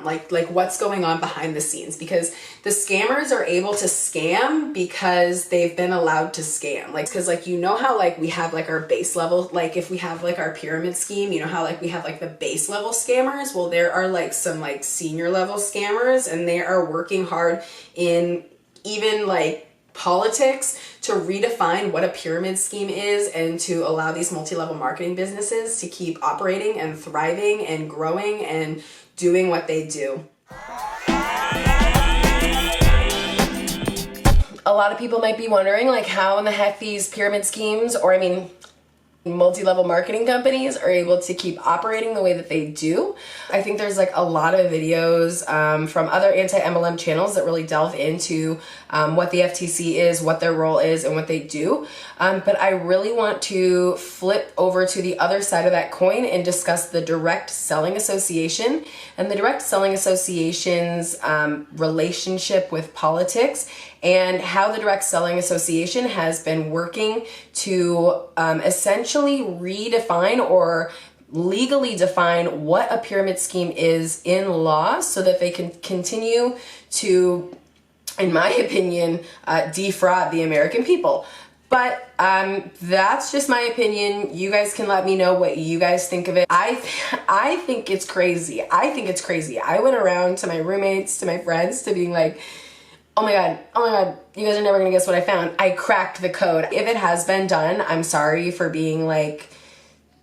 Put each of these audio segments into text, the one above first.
like what's going on behind the scenes, because the scammers are able to scam because they've been allowed to scam. Like, because like, you know how like we have like our base level, like if we have like our pyramid scheme, you know how like we have like the base level scammers? Well, there are like some like senior level scammers, and they are working hard in even like politics to redefine what a pyramid scheme is and to allow these multi-level marketing businesses to keep operating and thriving and growing and doing what they do. A lot of people might be wondering like how in the heck these pyramid schemes, or I mean multi-level marketing companies, are able to keep operating the way that they do. I think there's like a lot of videos from other anti-MLM channels that really delve into what the FTC is, what their role is, and what they do. But I really want to flip over to the other side of that coin and discuss the Direct Selling Association and the Direct Selling Association's relationship with politics, and how the Direct Selling Association has been working to essentially redefine or legally define what a pyramid scheme is in law, so that they can continue to, in my opinion, defraud the American people. But that's just my opinion. You guys can let me know what you guys think of it. I think it's crazy. I think it's crazy. I went around to my roommates, to my friends, to being like, oh my God, you guys are never gonna guess what I found. I cracked the code. If it has been done, I'm sorry for being like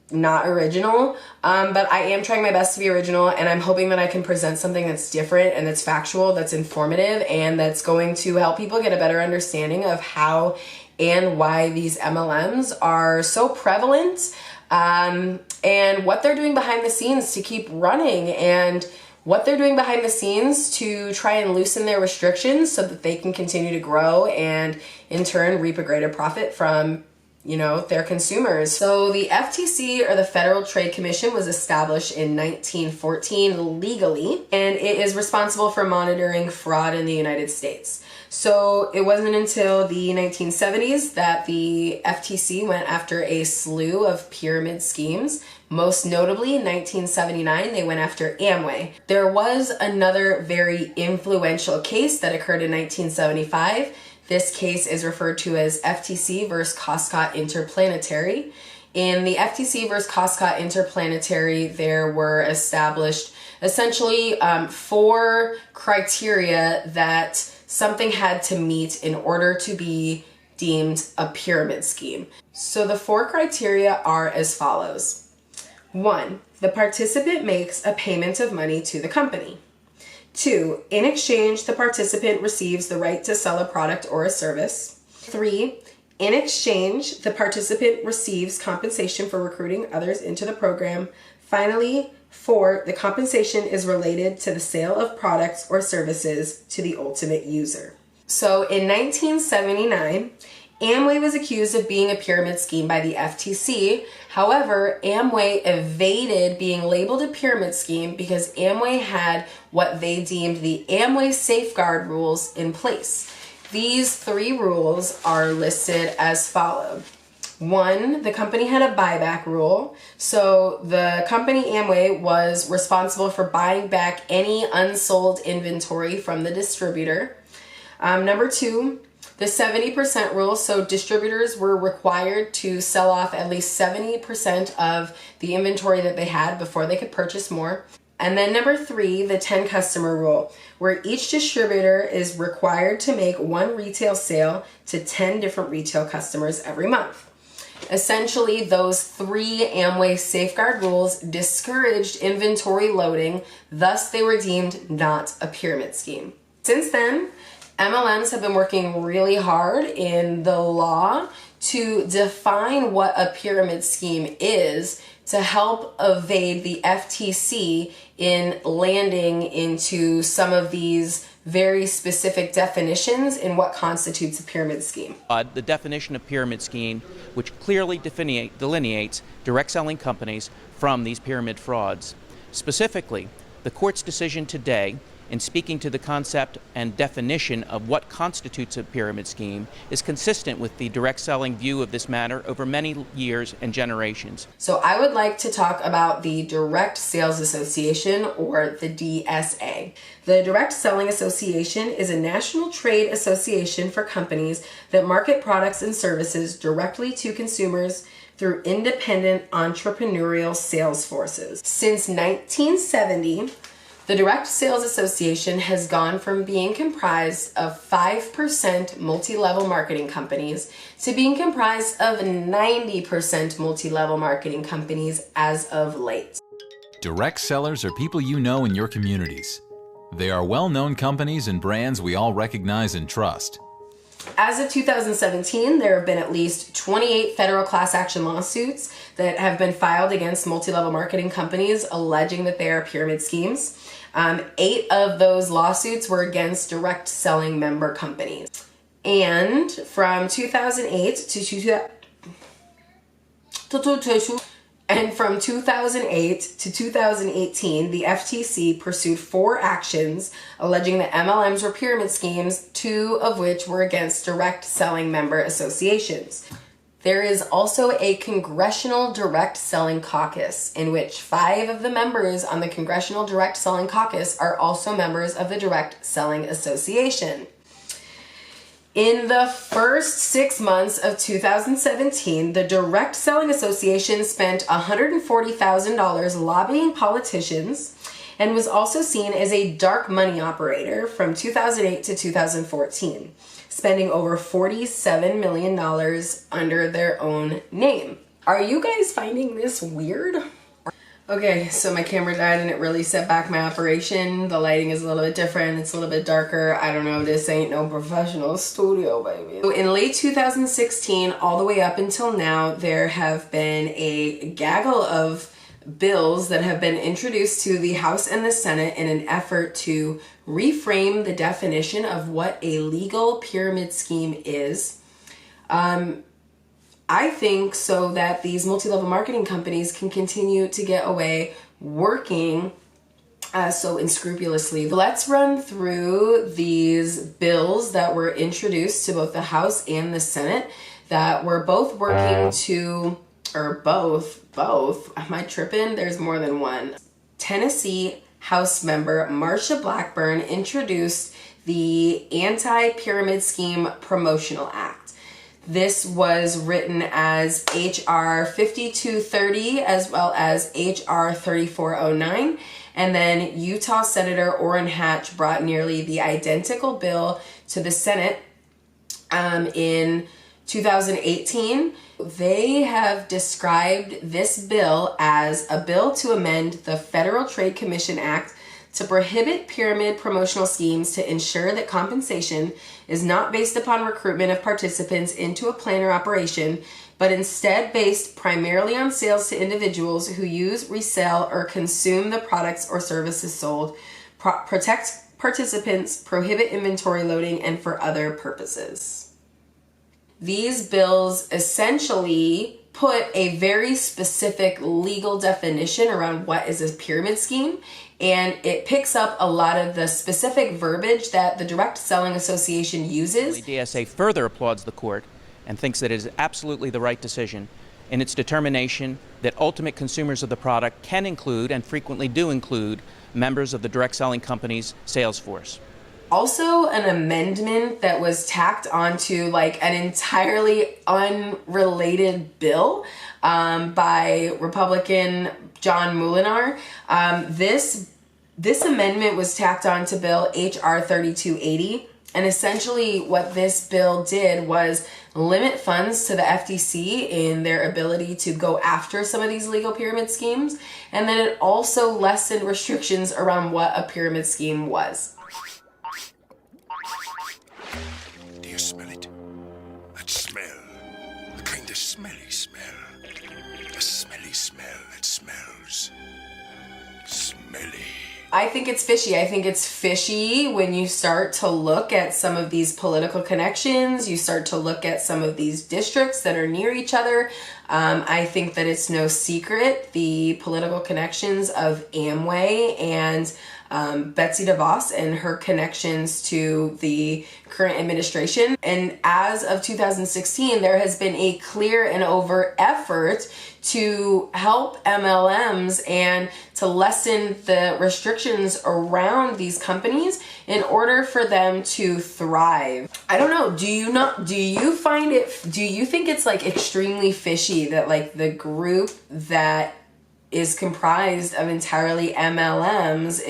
not original, but I am trying my best to be original, and I'm hoping that I can present something that's different and that's factual, that's informative, and that's going to help people get a better understanding of how and why these MLMs are so prevalent, and what they're doing behind the scenes to keep running, and what they're doing behind the scenes to try and loosen their restrictions so that they can continue to grow and in turn reap a greater profit from, you know, their consumers. So the FTC, or the Federal Trade Commission, was established in 1914 legally, and it is responsible for monitoring fraud in the United States. So it wasn't until the 1970s that the FTC went after a slew of pyramid schemes. Most notably, in 1979, they went after Amway. There was another very influential case that occurred in 1975. This case is referred to as FTC versus Costco Interplanetary. In the FTC versus Costco Interplanetary, there were established essentially 4 criteria that something had to meet in order to be deemed a pyramid scheme. So the 4 criteria are as follows. 1, the participant makes a payment of money to the company. 2, in exchange, the participant receives the right to sell a product or a service. 3, in exchange, the participant receives compensation for recruiting others into the program. Finally, 4, the compensation is related to the sale of products or services to the ultimate user. So in 1979, Amway was accused of being a pyramid scheme by the FTC. However, Amway evaded being labeled a pyramid scheme because Amway had what they deemed the Amway safeguard rules in place. These 3 rules are listed as follows. 1, the company had a buyback rule. So the company Amway was responsible for buying back any unsold inventory from the distributor. Number 2, the 70% rule. So distributors were required to sell off at least 70% of the inventory that they had before they could purchase more. And then number 3, the 10 customer rule, where each distributor is required to make 1 retail sale to 10 different retail customers every month. Essentially, those 3 Amway safeguard rules discouraged inventory loading, thus they were deemed not a pyramid scheme. Since then, MLMs have been working really hard in the law to define what a pyramid scheme is to help evade the FTC in landing into some of these very specific definitions in what constitutes a pyramid scheme. The definition of pyramid scheme, which clearly delineates direct selling companies from these pyramid frauds. Specifically, the court's decision today in speaking to the concept and definition of what constitutes a pyramid scheme is consistent with the direct selling view of this matter over many years and generations. So I would like to talk about the Direct Sales Association, or the DSA. The Direct Selling Association is a national trade association for companies that market products and services directly to consumers through independent entrepreneurial sales forces. Since 1970, the Direct Sales Association has gone from being comprised of 5% multi-level marketing companies to being comprised of 90% multi-level marketing companies as of late. Direct sellers are people you know in your communities. They are well-known companies and brands we all recognize and trust. As of 2017, there have been at least 28 federal class action lawsuits that have been filed against multi-level marketing companies alleging that they are pyramid schemes. 8 of those lawsuits were against direct selling member companies. And from 2008 to 2018, the FTC pursued 4 actions alleging that MLMs were pyramid schemes, 2 of which were against direct selling member associations. There is also a Congressional Direct Selling Caucus, in which 5 of the members on the Congressional Direct Selling Caucus are also members of the Direct Selling Association. In the first 6 months of 2017, the Direct Selling Association spent $140,000 lobbying politicians and was also seen as a dark money operator from 2008 to 2014, spending over $47 million under their own name. Are you guys finding this weird? Okay, so my camera died and it really set back my operation. The lighting is a little bit different. It's a little bit darker. I don't know. This ain't no professional studio, baby. So in late 2016, all the way up until now, there have been a gaggle of bills that have been introduced to the House and the Senate in an effort to reframe the definition of what a legal pyramid scheme is. I think so that these multi-level marketing companies can continue to get away working so unscrupulously. Let's run through these bills that were introduced to both the House and the Senate that were both working to, or both, am I tripping? There's more than one. Tennessee House member Marsha Blackburn introduced the Anti-Pyramid Scheme Promotional Act. This was written as H.R. 5230 as well as H.R. 3409. And then Utah Senator Orrin Hatch brought nearly the identical bill to the Senate in 2018. They have described this bill as a bill to amend the Federal Trade Commission Act to prohibit pyramid promotional schemes to ensure that compensation is not based upon recruitment of participants into a plan or operation, but instead based primarily on sales to individuals who use, resell, or consume the products or services sold, protect participants, prohibit inventory loading, and for other purposes. These bills essentially put a very specific legal definition around what is a pyramid scheme, and it picks up a lot of the specific verbiage that the Direct Selling Association uses. The DSA further applauds the court and thinks that it is absolutely the right decision in its determination that ultimate consumers of the product can include, and frequently do include, members of the direct selling company's sales force. Also, an amendment that was tacked onto like an entirely unrelated bill by Republican John Molinar. This amendment was tacked onto Bill H.R. 3280. And essentially what this bill did was limit funds to the FTC in their ability to go after some of these legal pyramid schemes. And then it also lessened restrictions around what a pyramid scheme was. Do you smell it? That smell. The kind of smelly smell. The smelly smell that smells smelly. I think it's fishy. I think it's fishy when you start to look at some of these political connections. You start to look at some of these districts that are near each other. I think that it's no secret the political connections of Amway and Betsy DeVos and her connections to the current administration. And as of 2016, there has been a clear and overt effort to help MLMs and to lessen the restrictions around these companies in order for them to thrive. I don't know, do you think it's like extremely fishy that like the group that is comprised of entirely MLMs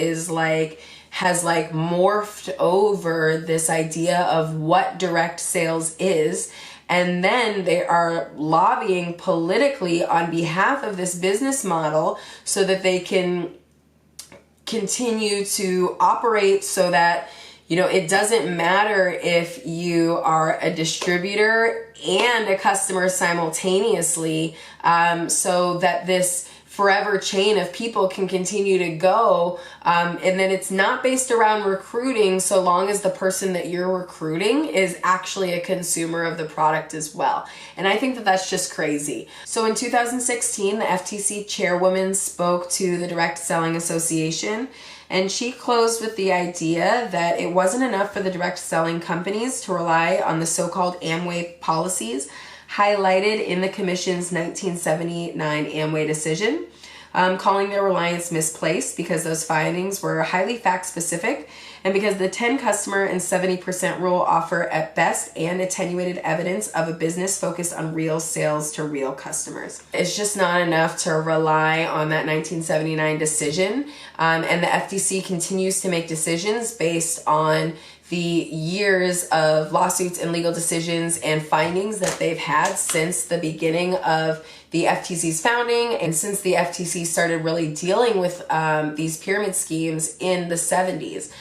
has morphed over this idea of what direct sales is, and then they are lobbying politically on behalf of this business model so that they can continue to operate so that, you know, it doesn't matter if you are a distributor and a customer simultaneously, so that this forever chain of people can continue to go, and then it's not based around recruiting so long as the person that you're recruiting is actually a consumer of the product as well. And I think that that's just crazy. So in 2016, the FTC chairwoman spoke to the Direct Selling Association, and she closed with the idea that it wasn't enough for the direct selling companies to rely on the so-called Amway policies highlighted in the Commission's 1979 Amway decision, calling their reliance misplaced because those findings were highly fact-specific and because the 10 customer and 70% rule offer at best and attenuated evidence of a business focused on real sales to real customers. It's just not enough to rely on that 1979 decision, and the FTC continues to make decisions based on the years of lawsuits and legal decisions and findings that they've had since the beginning of the FTC's founding and since the FTC started really dealing with these pyramid schemes in the 70s.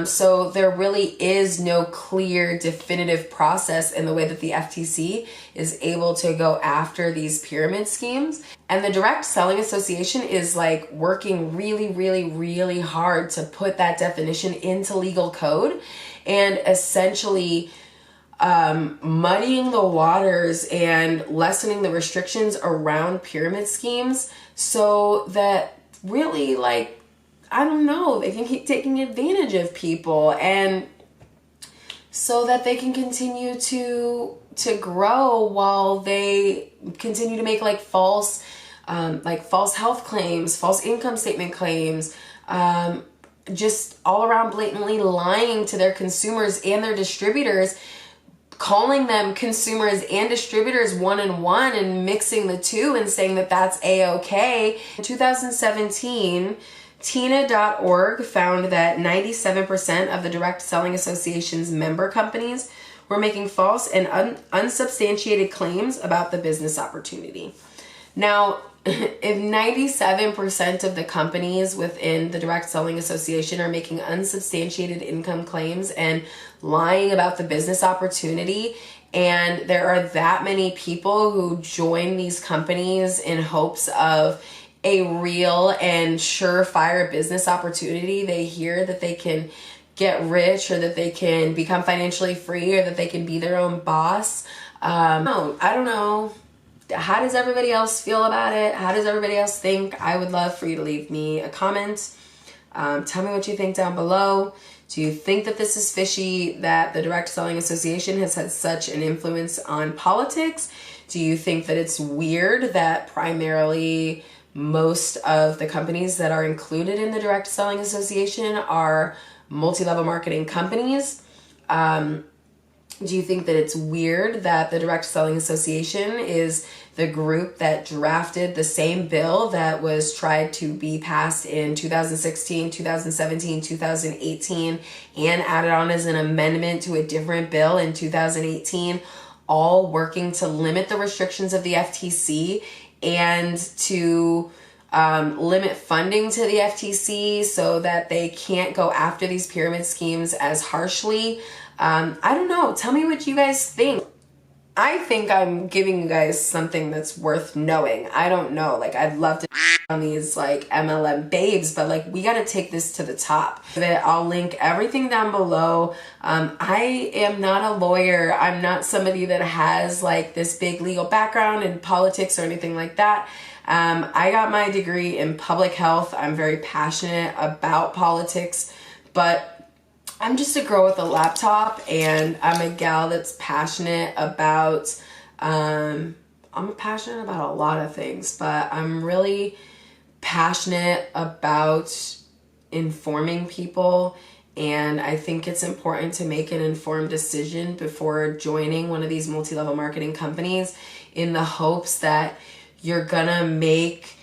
So there really is no clear, definitive process in the way that the FTC is able to go after these pyramid schemes. And the Direct Selling Association is like working really, really, really hard to put that definition into legal code and essentially muddying the waters and lessening the restrictions around pyramid schemes so that really, like, I don't know, they can keep taking advantage of people and so that they can continue to grow while they continue to make like false health claims, false income statement claims, just all around blatantly lying to their consumers and their distributors, calling them consumers and distributors one and one and mixing the two and saying that that's a-okay. In 2017, Tina.org found that 97% of the Direct Selling Association's member companies were making false and unsubstantiated claims about the business opportunity. Now, if 97% of the companies within the Direct Selling Association are making unsubstantiated income claims and lying about the business opportunity, and there are that many people who join these companies in hopes of a real and surefire business opportunity, they hear that they can get rich or that they can become financially free or that they can be their own boss. I don't know. How does everybody else feel about it? How does everybody else think? I would love for you to leave me a comment. Tell me what you think down below. Do you think that this is fishy, that the Direct Selling Association has had such an influence on politics? Do you think that it's weird that primarily most of the companies that are included in the Direct Selling Association are multi-level marketing companies? Do you think that it's weird that the Direct Selling Association is the group that drafted the same bill that was tried to be passed in 2016, 2017, 2018, and added on as an amendment to a different bill in 2018, all working to limit the restrictions of the FTC and to limit funding to the FTC so that they can't go after these pyramid schemes as harshly? I don't know. Tell me what you guys think. I think I'm giving you guys something that's worth knowing. I don't know. Like, I'd love to on these like MLM babes, but like we got to take this to the top. I'll link everything down below. I am not a lawyer. I'm not somebody that has like this big legal background in politics or anything like that. I got my degree in public health. I'm very passionate about politics, but I'm just a girl with a laptop, and I'm a gal that's passionate about, I'm passionate about a lot of things, but I'm really passionate about informing people. And I think it's important to make an informed decision before joining one of these multi-level marketing companies, in the hopes that you're gonna make,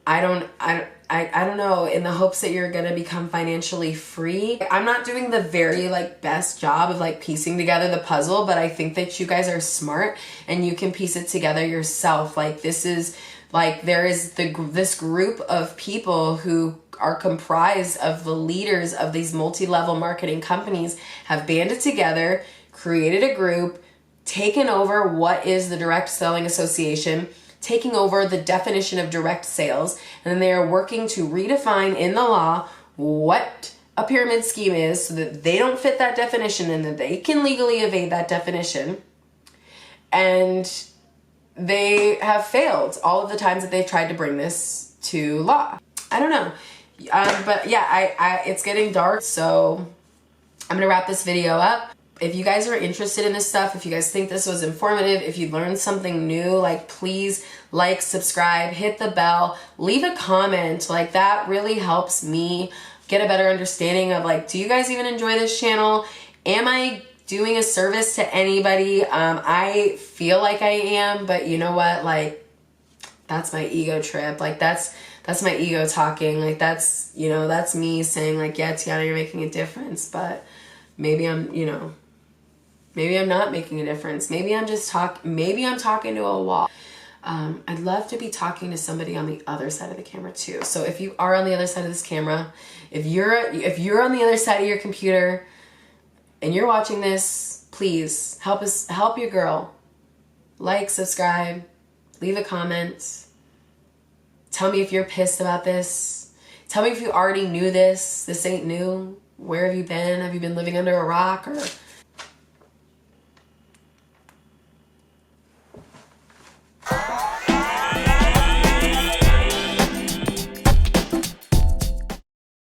I don't know, in the hopes that you're gonna become financially free. I'm not doing the very like best job of like piecing together the puzzle, but I think that you guys are smart and you can piece it together yourself. Like, this is like, there is this group of people who are comprised of the leaders of these multi-level marketing companies have banded together, created a group, taken over what is the Direct Selling Association, taking over the definition of direct sales, and then they are working to redefine in the law what a pyramid scheme is so that they don't fit that definition and that they can legally evade that definition. And they have failed all of the times that they've tried to bring this to law. I don't know. But yeah, it's getting dark, so I'm gonna wrap this video up. If you guys are interested in this stuff, if you guys think this was informative, if you learned something new, like, please like, subscribe, hit the bell, leave a comment. Like, that really helps me get a better understanding of like, do you guys even enjoy this channel? Am I doing a service to anybody? I feel like I am, but you know what? Like, that's my ego trip. Like, that's my ego talking. Like, that's, you know, that's me saying like, yeah, Tiana, you're making a difference, but maybe I'm, you know, maybe I'm not making a difference. Maybe I'm just maybe I'm talking to a wall. I'd love to be talking to somebody on the other side of the camera too. So if you are on the other side of this camera, if you're on the other side of your computer and you're watching this, please help your girl. Like, subscribe, leave a comment. Tell me if you're pissed about this. Tell me if you already knew this. This ain't new. Where have you been? Have you been living under a rock? Or